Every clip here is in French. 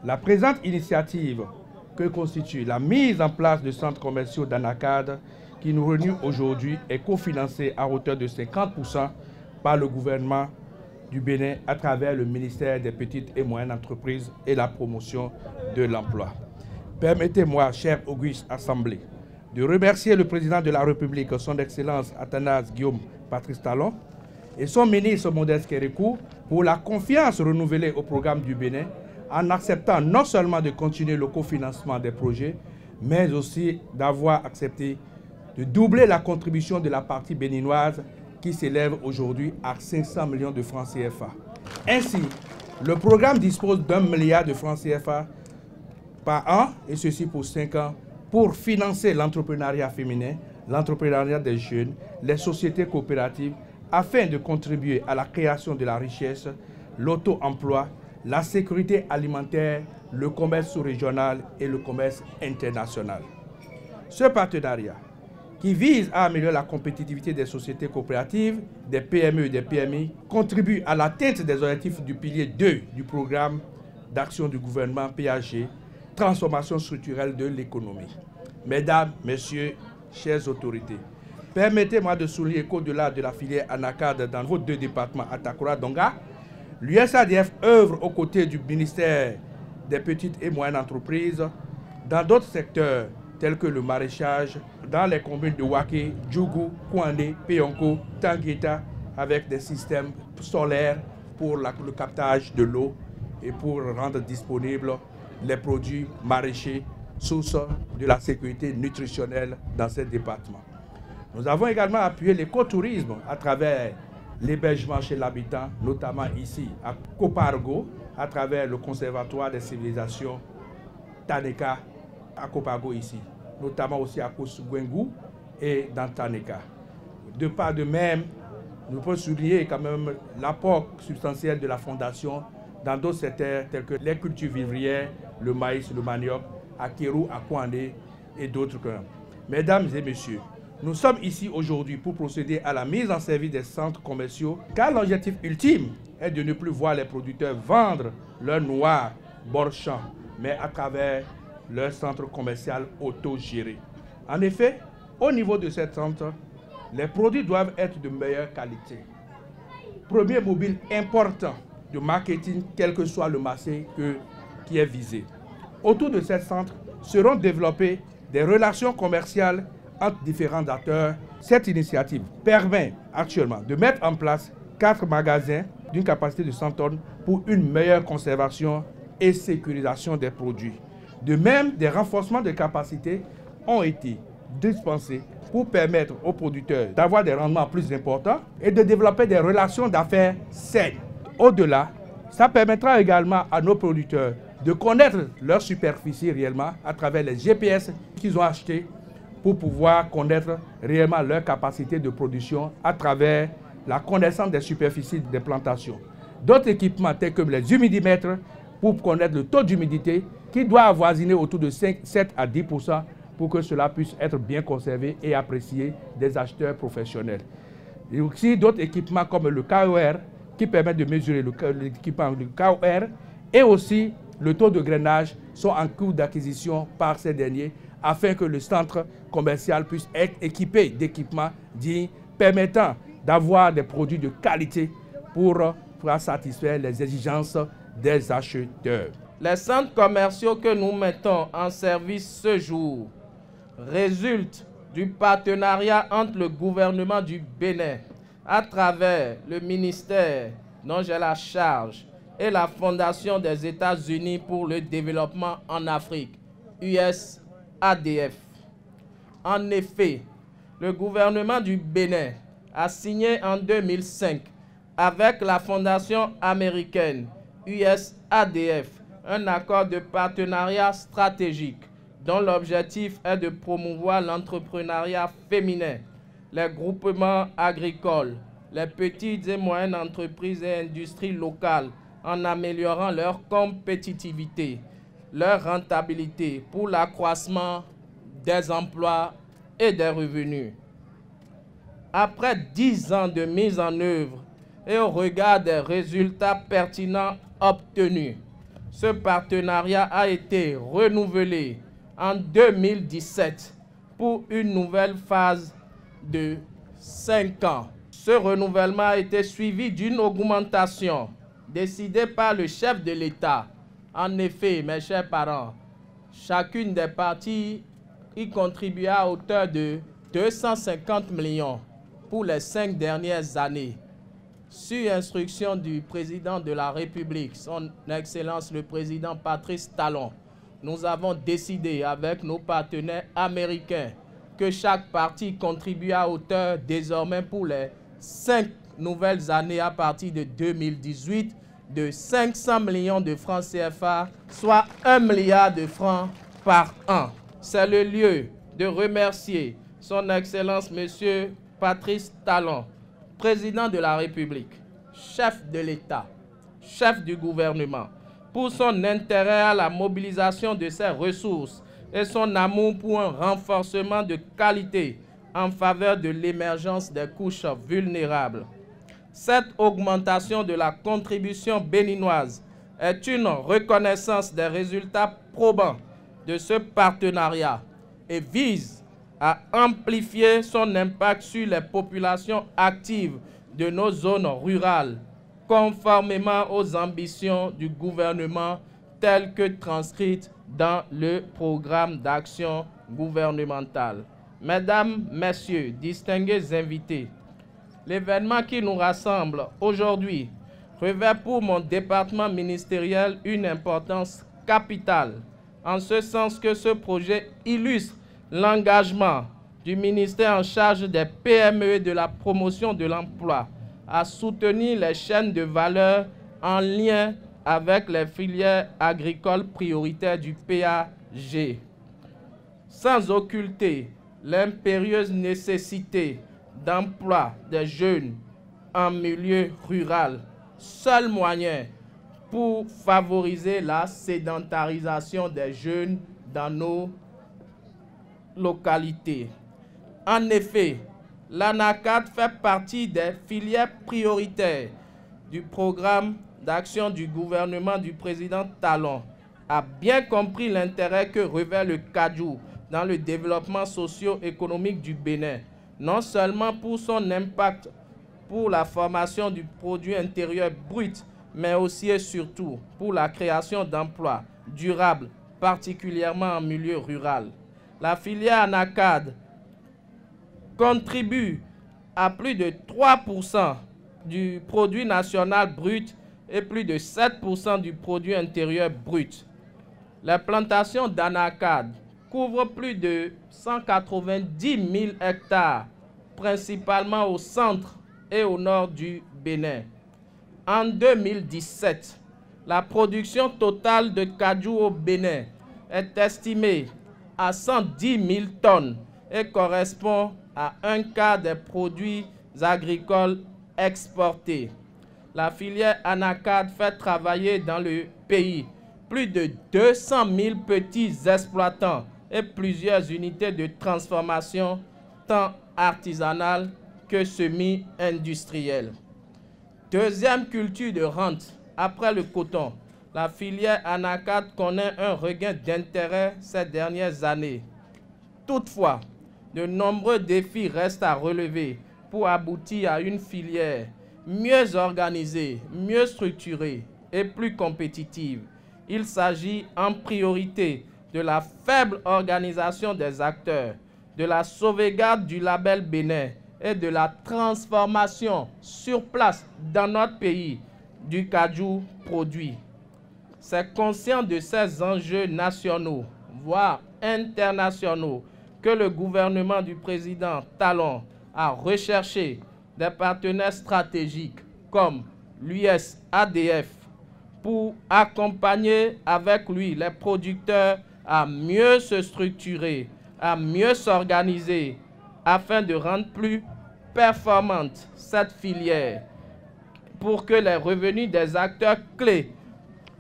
La présente initiative que constitue la mise en place de centres commerciaux d'Anacad qui nous réunit aujourd'hui est cofinancée à hauteur de 50% par le gouvernement du Bénin à travers le ministère des Petites et Moyennes Entreprises et la promotion de l'emploi. Permettez-moi, cher Auguste Assemblée, de remercier le président de la République, son Excellence Athanase Guillaume Patrice Talon, et son ministre Modeste Kérékou pour la confiance renouvelée au programme du Bénin en acceptant non seulement de continuer le cofinancement des projets, mais aussi d'avoir accepté de doubler la contribution de la partie béninoise qui s'élève aujourd'hui à 500 millions de francs CFA. Ainsi, le programme dispose d'1 milliard de francs CFA par an, et ceci pour 5 ans, pour financer l'entrepreneuriat féminin, l'entrepreneuriat des jeunes, les sociétés coopératives, afin de contribuer à la création de la richesse, l'auto-emploi, la sécurité alimentaire, le commerce sous-régional et le commerce international. Ce partenariat, qui vise à améliorer la compétitivité des sociétés coopératives, des PME et des PMI, contribue à l'atteinte des objectifs du pilier 2 du programme d'action du gouvernement PAG, transformation structurelle de l'économie. Mesdames, Messieurs, chères autorités, permettez-moi de souligner qu'au-delà de la filière Anacad dans vos 2 départements, Atakura et Donga, l'USAIDF œuvre aux côtés du ministère des Petites et Moyennes Entreprises dans d'autres secteurs tels que le maraîchage, dans les communes de Waké, Djougou, Kouandé, Peyonko, Tangueta, avec des systèmes solaires pour le captage de l'eau et pour rendre disponibles les produits maraîchers, source de la sécurité nutritionnelle dans ces départements. Nous avons également appuyé l'écotourisme à travers l'hébergement chez l'habitant, notamment ici à Kopargo, à travers le Conservatoire des civilisations Taneka à Kopargo ici, notamment aussi à Kosugwengu et dans Taneka. De part de même, nous pouvons souligner quand même l'apport substantiel de la Fondation dans d'autres secteurs tels que les cultures vivrières, le maïs, le manioc, à Kérou, à Kouandé et d'autres. Mesdames et messieurs, nous sommes ici aujourd'hui pour procéder à la mise en service des centres commerciaux, car l'objectif ultime est de ne plus voir les producteurs vendre leur noix bord champ, mais à travers leur centre commercial autogéré. En effet, au niveau de ces centres, les produits doivent être de meilleure qualité. Premier mobile important de marketing, quel que soit le marché qui est visé. Autour de ces centres seront développées des relations commerciales entre différents acteurs. Cette initiative permet actuellement de mettre en place 4 magasins d'une capacité de 100 tonnes pour une meilleure conservation et sécurisation des produits. De même, des renforcements de capacité ont été dispensés pour permettre aux producteurs d'avoir des rendements plus importants et de développer des relations d'affaires saines. Au-delà, ça permettra également à nos producteurs de connaître leur superficie réellement à travers les GPS qu'ils ont achetés pour pouvoir connaître réellement leur capacité de production à travers la connaissance des superficies des plantations. D'autres équipements tels que les humidimètres pour connaître le taux d'humidité qui doit avoisiner autour de 7 à 10% pour que cela puisse être bien conservé et apprécié des acheteurs professionnels. Et aussi d'autres équipements comme le KOR qui permettent de mesurer l'équipement du KOR et aussi le taux de grainage sont en cours d'acquisition par ces derniers afin que le centre commercial puisse être équipé d'équipements dignes permettant d'avoir des produits de qualité pour satisfaire les exigences des acheteurs. Les centres commerciaux que nous mettons en service ce jour résultent du partenariat entre le gouvernement du Bénin à travers le ministère dont j'ai la charge et la Fondation des États-Unis pour le développement en Afrique, USAIDF. En effet, le gouvernement du Bénin a signé en 2005 avec la Fondation américaine USAIDF un accord de partenariat stratégique dont l'objectif est de promouvoir l'entrepreneuriat féminin, les groupements agricoles, les petites et moyennes entreprises et industries locales en améliorant leur compétitivité, leur rentabilité pour l'accroissement des emplois et des revenus. Après 10 ans de mise en œuvre et au regard des résultats pertinents obtenus, Ce partenariat a été renouvelé en 2017 pour une nouvelle phase de 5 ans. Ce renouvellement a été suivi d'une augmentation décidée par le chef de l'État. En effet, mes chers parents, chacune des parties y contribua à hauteur de 250 millions pour les 5 dernières années. Sur instruction du président de la République, son Excellence le président Patrice Talon, nous avons décidé avec nos partenaires américains que chaque partie contribue à hauteur désormais pour les 5 nouvelles années à partir de 2018 de 500 millions de francs CFA, soit 1 milliard de francs par an. C'est le lieu de remercier son Excellence Monsieur Patrice Talon, président de la République, chef de l'État, chef du gouvernement, pour son intérêt à la mobilisation de ses ressources et son amour pour un renforcement de qualité en faveur de l'émergence des couches vulnérables. Cette augmentation de la contribution béninoise est une reconnaissance des résultats probants de ce partenariat et vise à amplifier son impact sur les populations actives de nos zones rurales, conformément aux ambitions du gouvernement telles que transcrites dans le programme d'action gouvernementale. Mesdames, Messieurs, distingués invités, l'événement qui nous rassemble aujourd'hui revêt pour mon département ministériel une importance capitale, en ce sens que ce projet illustre l'engagement du ministère en charge des PME et de la promotion de l'emploi à soutenir les chaînes de valeur en lien avec les filières agricoles prioritaires du PAG, sans occulter l'impérieuse nécessité d'emploi des jeunes en milieu rural, seul moyen pour favoriser la sédentarisation des jeunes dans nos localités. En effet, l'ANACAD fait partie des filières prioritaires du programme d'action du gouvernement du président Talon, a bien compris l'intérêt que revêt le Kajou dans le développement socio-économique du Bénin, non seulement pour son impact pour la formation du produit intérieur brut, mais aussi et surtout pour la création d'emplois durables, particulièrement en milieu rural. La filière ANACAD contribue à plus de 3% du produit national brut et plus de 7% du produit intérieur brut. Les plantations d'ANACAD couvrent plus de 190 000 hectares, principalement au centre et au nord du Bénin. En 2017, la production totale de cajou au Bénin est estimée à 110 000 tonnes et correspond à un quart des produits agricoles exportés. La filière ANACAD fait travailler dans le pays plus de 200 000 petits exploitants et plusieurs unités de transformation tant artisanales que semi-industrielles. Deuxième culture de rente, après le coton, la filière ANACAD connaît un regain d'intérêt ces dernières années. Toutefois, de nombreux défis restent à relever pour aboutir à une filière mieux organisée, mieux structurée et plus compétitive. Il s'agit en priorité de la faible organisation des acteurs, de la sauvegarde du label Bénin et de la transformation sur place dans notre pays du cajou produit. C'est conscient de ces enjeux nationaux, voire internationaux, que le gouvernement du président Talon a recherché des partenaires stratégiques comme l'USADF pour accompagner avec lui les producteurs à mieux se structurer, à mieux s'organiser afin de rendre plus performante cette filière pour que les revenus des acteurs clés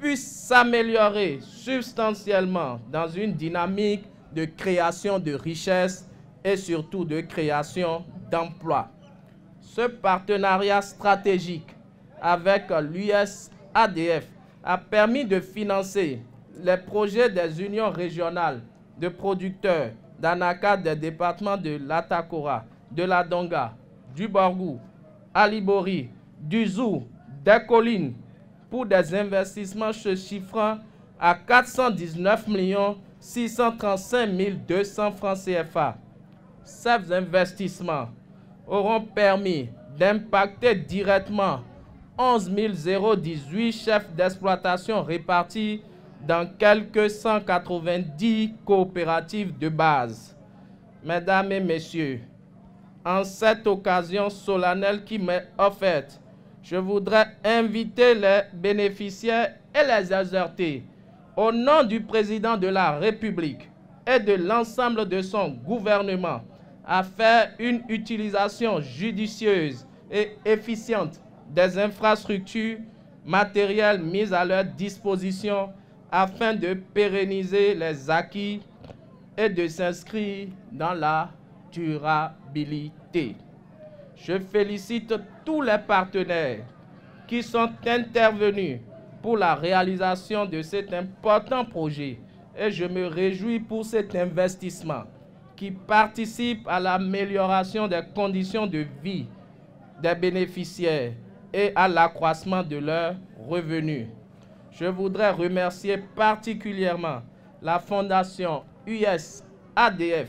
puissent s'améliorer substantiellement dans une dynamique de création de richesses et surtout de création d'emplois. Ce partenariat stratégique avec l'USADF a permis de financer les projets des unions régionales de producteurs d'anacarde des départements de l'Atakora, de la Donga, du Borgou, Alibori, du Zou, des collines, pour des investissements se chiffrant à 419 635 200 francs CFA. Ces investissements auront permis d'impacter directement 11 018 chefs d'exploitation répartis dans quelques 190 coopératives de base. Mesdames et messieurs, en cette occasion solennelle qui m'est offerte, je voudrais inviter les bénéficiaires et les exhorter, au nom du président de la République et de l'ensemble de son gouvernement, à faire une utilisation judicieuse et efficiente des infrastructures matérielles mises à leur disposition afin de pérenniser les acquis et de s'inscrire dans la durabilité. Je félicite tous les partenaires qui sont intervenus pour la réalisation de cet important projet et je me réjouis pour cet investissement qui participe à l'amélioration des conditions de vie des bénéficiaires et à l'accroissement de leurs revenus. Je voudrais remercier particulièrement la Fondation USADF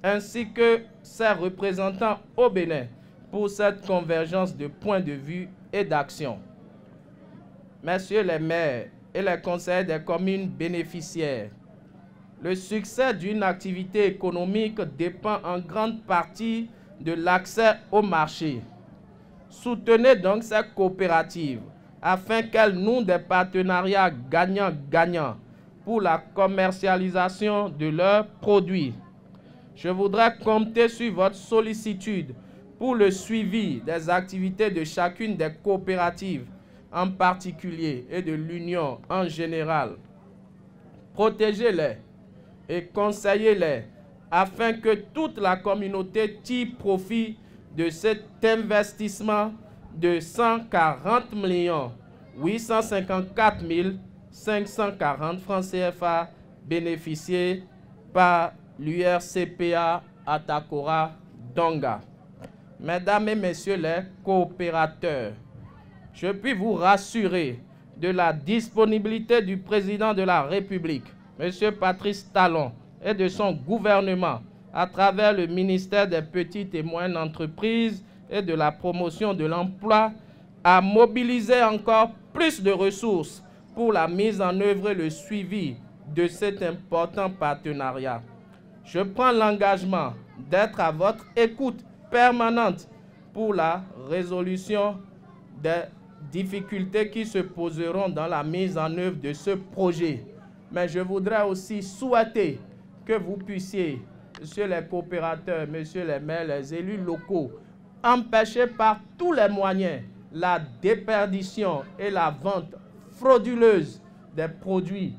ainsi que ses représentants au Bénin pour cette convergence de points de vue et d'actions. Messieurs les maires et les conseillers des communes bénéficiaires, le succès d'une activité économique dépend en grande partie de l'accès au marché. Soutenez donc ces coopératives afin qu'elles nouent des partenariats gagnant-gagnant pour la commercialisation de leurs produits. Je voudrais compter sur votre sollicitude pour le suivi des activités de chacune des coopératives en particulier et de l'Union en général. Protégez-les et conseillez-les afin que toute la communauté tire profit de cet investissement de 140 854 540 francs CFA bénéficiés par l'URCPA Atakora Donga. Mesdames et messieurs les coopérateurs, je puis vous rassurer de la disponibilité du président de la République, M. Patrice Talon, et de son gouvernement à travers le ministère des Petites et Moyennes Entreprises et de la Promotion de l'Emploi à mobiliser encore plus de ressources pour la mise en œuvre et le suivi de cet important partenariat. Je prends l'engagement d'être à votre écoute permanente pour la résolution des difficultés qui se poseront dans la mise en œuvre de ce projet. Mais je voudrais aussi souhaiter que vous puissiez, messieurs les coopérateurs, messieurs les maires, les élus locaux, empêcher par tous les moyens la déperdition et la vente frauduleuse des produits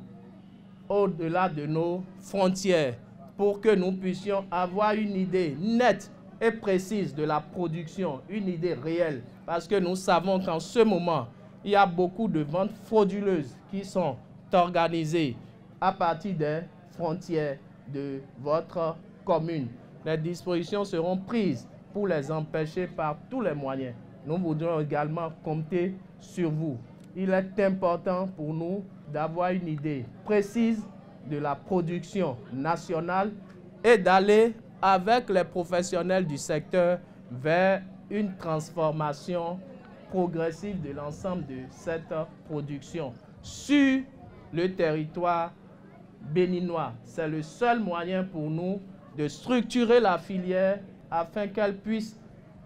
au-delà de nos frontières pour que nous puissions avoir une idée nette et précise de la production, une idée réelle. Parce que nous savons qu'en ce moment, il y a beaucoup de ventes frauduleuses qui sont organisées à partir des frontières de votre commune. Les dispositions seront prises pour les empêcher par tous les moyens. Nous voudrons également compter sur vous. Il est important pour nous d'avoir une idée précise de la production nationale et d'aller avec les professionnels du secteur vers une transformation progressive de l'ensemble de cette production sur le territoire béninois. C'est le seul moyen pour nous de structurer la filière afin qu'elle puisse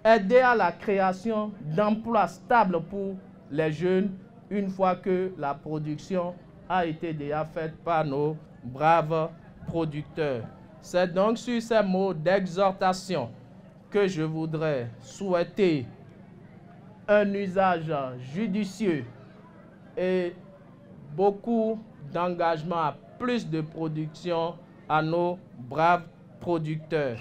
aider à la création d'emplois stables pour les jeunes une fois que la production a été déjà faite par nos braves producteurs. C'est donc sur ces mots d'exhortation que je voudrais souhaiter un usage judicieux et beaucoup d'engagement à plus de production à nos braves producteurs.